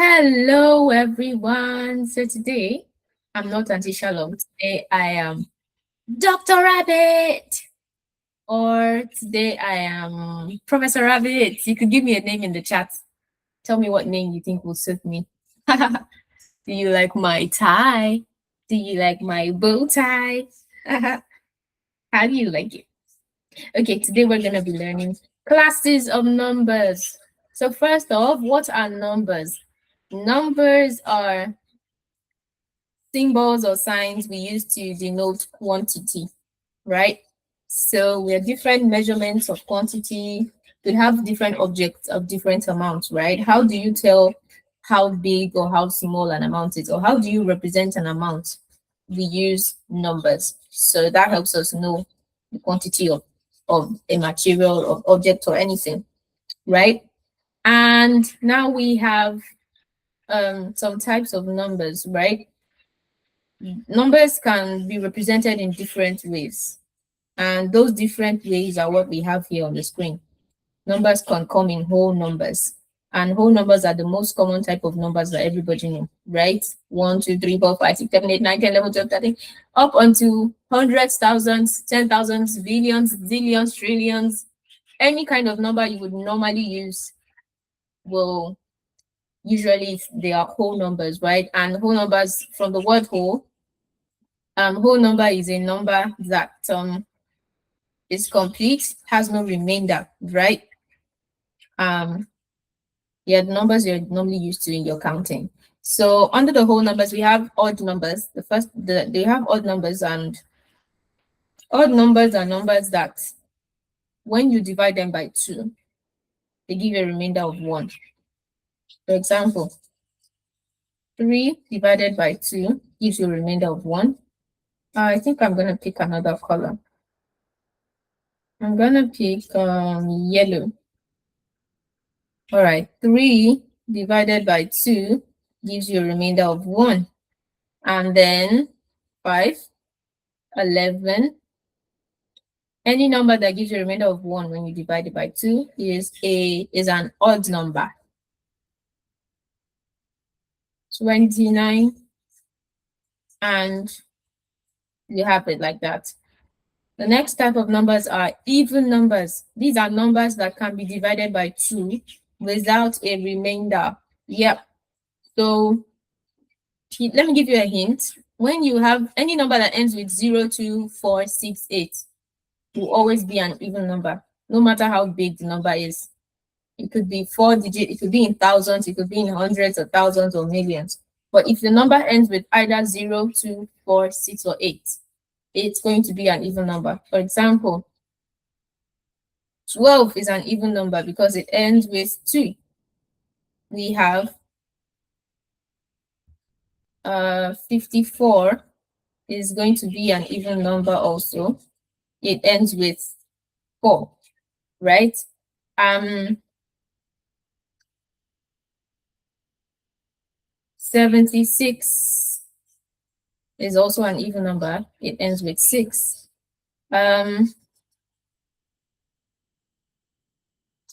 Hello, everyone. So today, I'm not Auntie Shalom. Today, I am Dr. Rabbit. Or today, I am Professor Rabbit. You could give me a name in the chat. Tell me what name you think will suit me. Do you like my tie? Do you like my bow tie? How do you like it? Okay, today we're going to be learning classes of numbers. So first off, what are numbers? Numbers are symbols or signs we use to denote quantity, right? So we have different measurements of quantity. We have different objects of different amounts, right? How do you tell how big or how small an amount is, or how do you represent an amount? We use numbers. So that helps us know the quantity of a material, of object or anything, right? And now we have some types of numbers, right? Numbers can be represented in different ways, and those different ways are what we have here on the screen. Numbers can come in whole numbers, and whole numbers are the most common type of numbers that everybody knows, right? 1, 2, 3, 4, 5, 6, 7, 8, 9, 10, 11, 12, 13, up onto hundreds, thousands, 10,000s, billions, zillions, trillions. Any kind of number you would normally use will usually, they are whole numbers, right? And whole numbers, from the word whole number is a number that is complete, has no remainder, right? Yeah, the numbers you're normally used to in your counting. So under the whole numbers, we have odd numbers. They have odd numbers, and odd numbers are numbers that when you divide them by 2, they give a remainder of 1. For example, 3 divided by 2 gives you a remainder of 1. I think I'm going to pick another color. I'm going to pick yellow. All right, 3 divided by 2 gives you a remainder of 1. And then 5, 11. Any number that gives you a remainder of 1 when you divide it by 2 is an odd number. 29, and you have it like that. The next type of numbers are even numbers. These are numbers that can be divided by 2 without a remainder. Yep. So let me give you a hint. When you have any number that ends with 0, 2, 4, 6, 8, it will always be an even number, no matter how big the number is. It could be 4-digit, it could be in thousands, it could be in hundreds or thousands or millions. But if the number ends with either 0, 2, 4, 6, or 8, it's going to be an even number. For example, 12 is an even number because it ends with 2. We have 54 is going to be an even number also. It ends with 4, right? 76 is also an even number. It ends with 6.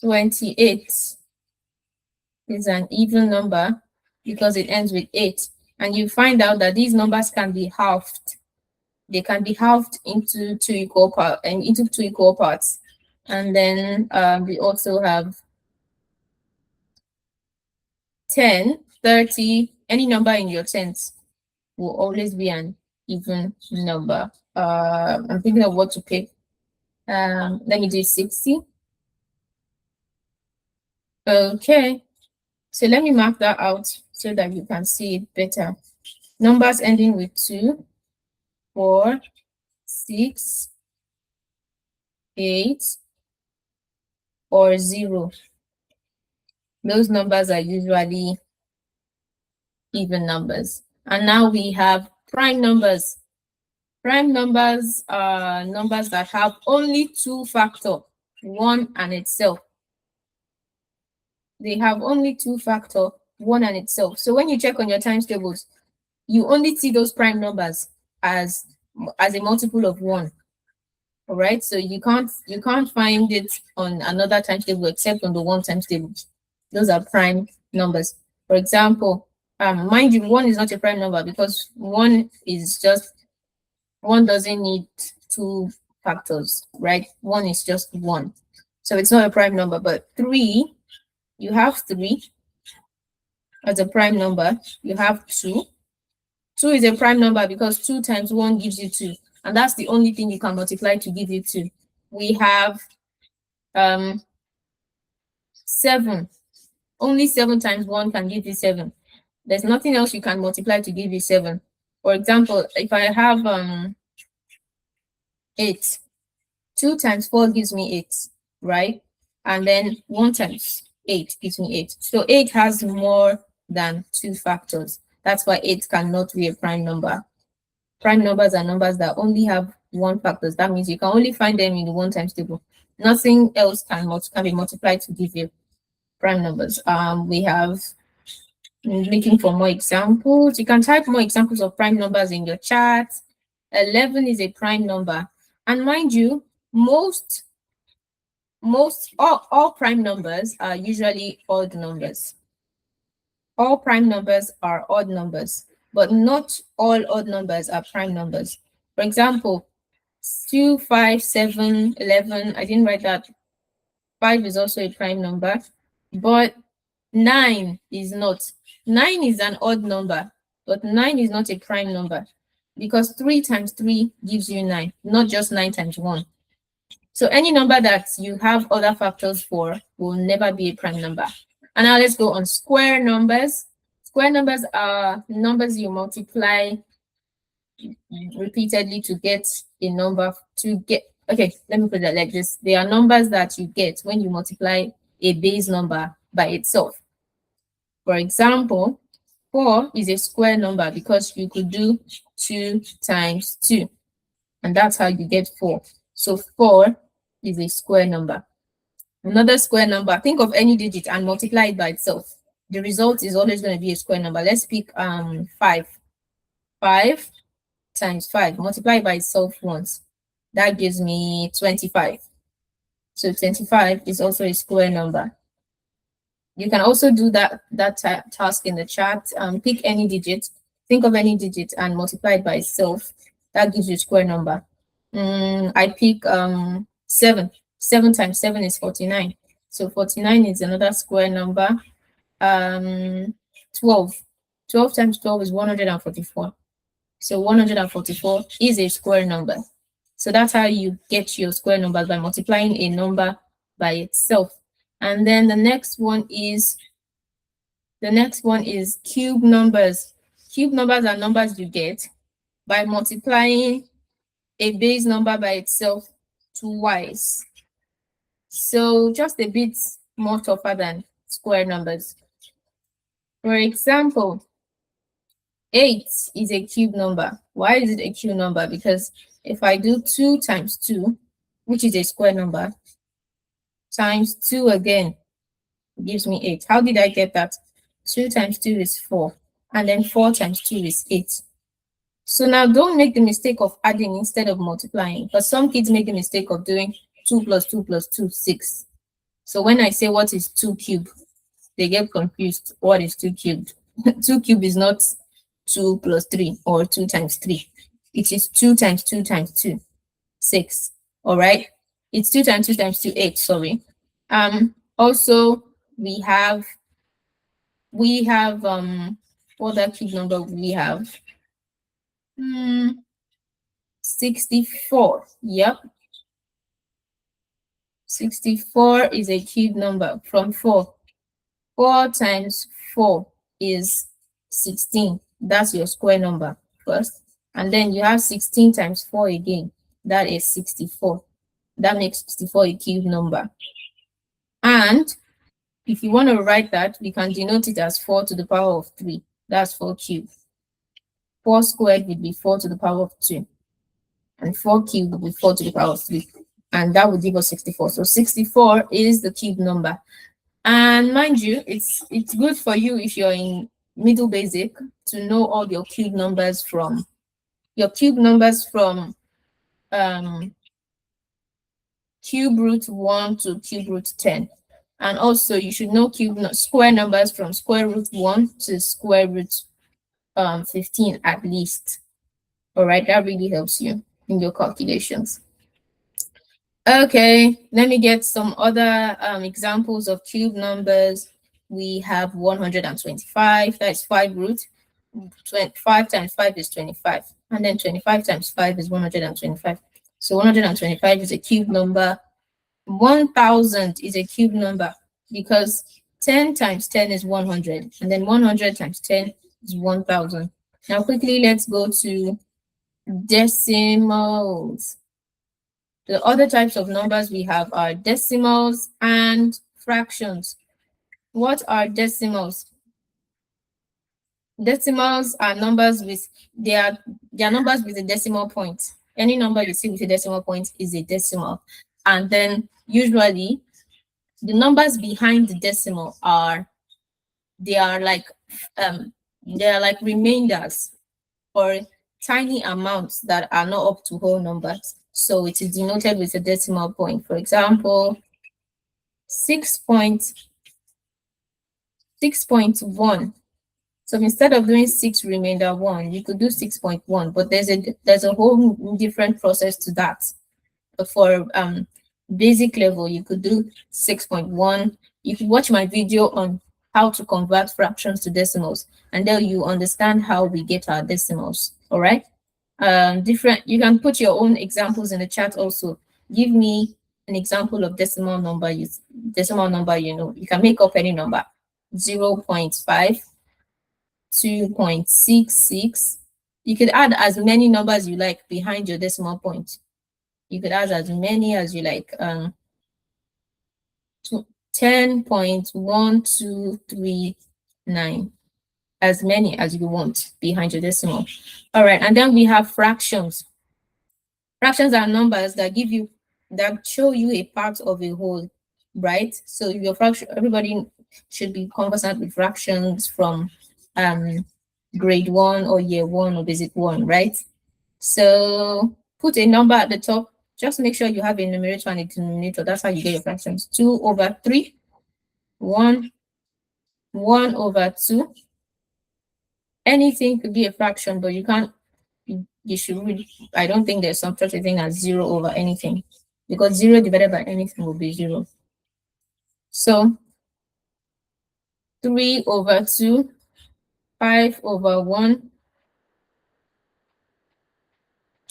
28 is an even number because it ends with 8. And you find out that these numbers can be halved. They can be halved into two equal parts. And then we also have 10, 30, any number in your tens will always be an even number. I'm thinking of what to pick. Let me do 60. Okay, so let me mark that out so that you can see it better. Numbers ending with 2, 4, 6, 8, or 0. Those numbers are usually even numbers. And now we have prime numbers. Prime numbers are numbers that have only 2 factor, 1 and itself. They have only 2 factor, 1 and itself. So when you check on your times tables, you only see those prime numbers as a multiple of 1. All right, so you can't find it on another times table except on the 1 times table. Those are prime numbers. For example, mind you, 1 is not a prime number because 1 doesn't need 2 factors, right? 1 is just 1. So it's not a prime number, but 3, you have 3 as a prime number. You have 2. 2 is a prime number because 2 times 1 gives you 2. And that's the only thing you can multiply to give you 2. We have 7. Only 7 times 1 can give you 7. There's nothing else you can multiply to give you 7. For example, if I have 8, 2 times 4 gives me 8, right? And then 1 times 8 gives me 8. So 8 has more than 2 factors. That's why 8 cannot be a prime number. Prime numbers are numbers that only have 1 factors. That means you can only find them in the 1 times table. Nothing else can be multiplied to give you prime numbers. We have looking for more examples. You can type more examples of prime numbers in your chat. 11 is a prime number. And mind you, all prime numbers are usually odd numbers. All prime numbers are odd numbers, but not all odd numbers are prime numbers. For example, 2, 5, 7, 11, I didn't write that. 5 is also a prime number, but 9 is not. 9 is an odd number, but 9 is not a prime number because 3 times 3 gives you 9, not just 9 times 1. So any number that you have other factors for will never be a prime number. And now let's go on square numbers. Square numbers are numbers you multiply repeatedly to get a number okay, let me put it like this. They are numbers that you get when you multiply a base number by itself. For example, 4 is a square number because you could do 2 times 2, and that's how you get 4. So 4 is a square number. Another square number, think of any digit and multiply it by itself. The result is always going to be a square number. Let's pick 5. 5 times 5, multiply by itself once. That gives me 25. So 25 is also a square number. You can also do that task in the chat. Pick any digit, think of any digit and multiply it by itself. That gives you a square number. I pick 7. 7 times 7 is 49. So 49 is another square number. 12. 12 times 12 is 144. So 144 is a square number. So that's how you get your square numbers, by multiplying a number by itself. And then the next one is cube numbers. Cube numbers are numbers you get by multiplying a base number by itself twice. So just a bit more tougher than square numbers. For example, 8 is a cube number. Why is it a cube number? Because if I do 2 times 2, which is a square number, times 2 again, gives me 8. How did I get that? 2 times 2 is 4, and then 4 times 2 is 8. So now don't make the mistake of adding instead of multiplying, because some kids make the mistake of doing 2 plus 2 plus 2, 6. So when I say what is 2 cubed, they get confused. What is 2 cubed? 2 cubed is not 2 plus 3 or 2 times 3. It is 2 times 2 times 2, 6. All right. It's 2 times 2 times 2, 8. Sorry. Also, we have what that cube number we have? 64. Yep. 64 is a cube number from 4. 4 times 4 is 16. That's your square number first. And then you have 16 times 4 again. That is 64. That makes 64 a cube number. And if you want to write that, we can denote it as 4 to the power of 3. That's 4 cubed. 4 squared would be 4 to the power of 2. And 4 cubed would be 4 to the power of 3. And that would give us 64. So 64 is the cube number. And mind you, it's good for you if you're in middle basic to know all your cube numbers from cube root 1 to cube root 10. And also you should know square numbers from square root 1 to square root 15 at least. All right, that really helps you in your calculations. Okay, let me get some other examples of cube numbers. We have 125, that's 5 root. 25 times 5 is 25. And then 25 times 5 is 125. So 125 is a cube number. 1000 is a cube number because 10 times 10 is 100. And then 100 times 10 is 1000. Now quickly, let's go to decimals. The other types of numbers we have are decimals and fractions. What are decimals? Decimals are numbers with they are numbers with a decimal point. Any number you see with a decimal point is a decimal. And then usually the numbers behind the decimal are like remainders or tiny amounts that are not up to whole numbers. So it is denoted with a decimal point. For example, 6.1. So instead of doing 6 remainder 1, you could do 6.1, but there's a whole different process to that. But for basic level, you could do 6.1. You could watch my video on how to convert fractions to decimals, and then you understand how we get our decimals. All right. You can put your own examples in the chat also. Give me an example of decimal number you know. You can make up any number. 0.5, 2.66. You could add as many numbers you like behind your decimal point. You could add as many as you like. 10.1239. As many as you want behind your decimal. All right, and then we have fractions. Fractions are numbers that show you a part of a whole, right? So your fraction, everybody should be conversant with fractions from grade 1 or year 1 or basic 1, right? So put a number at the top. Just make sure you have a numerator and a denominator. That's how you get your fractions. 2 over 3, 1 over 2. Anything could be a fraction, but you can't. You should really. I don't think there's such a thing as 0 over anything, because 0 divided by anything will be 0. So 3 over 2, 5 over 1,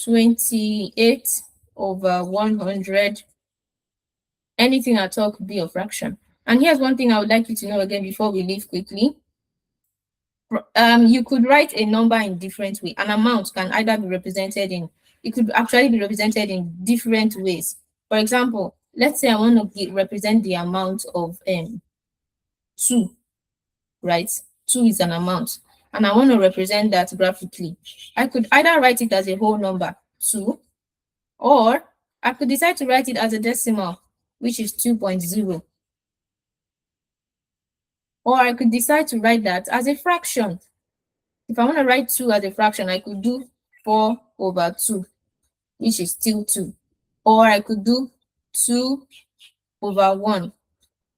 28 over 100. Anything at all could be a fraction. And here's one thing I would like you to know again before we leave quickly. You could write a number in different way. An amount can either be represented in, it could actually be represented in different ways. For example, let's say I want to represent the amount of 2, right? 2 is an amount, and I want to represent that graphically. I could either write it as a whole number, 2, or I could decide to write it as a decimal, which is 2.0. Or I could decide to write that as a fraction. If I want to write 2 as a fraction, I could do 4 over 2, which is still 2. Or I could do 2 over 1.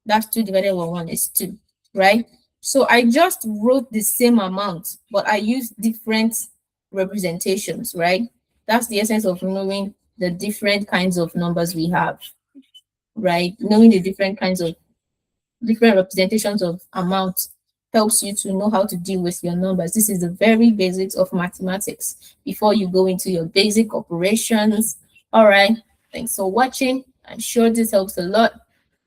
That's 2 divided by 1 is 2, right? So I just wrote the same amount, but I used different representations, right? That's the essence of knowing the different kinds of numbers we have, right? Knowing the different representations of amounts helps you to know how to deal with your numbers. This is the very basics of mathematics before you go into your basic operations. All right, thanks for watching. I'm sure this helps a lot.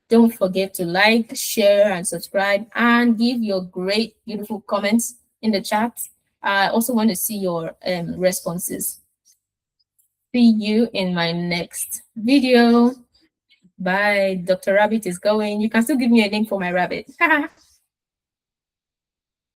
Don't forget to like, share, and subscribe, and give your great, beautiful comments in the chat. I also want to see your responses. See you in my next video. Bye. Dr. Rabbit is going. You can still give me a link for my rabbit.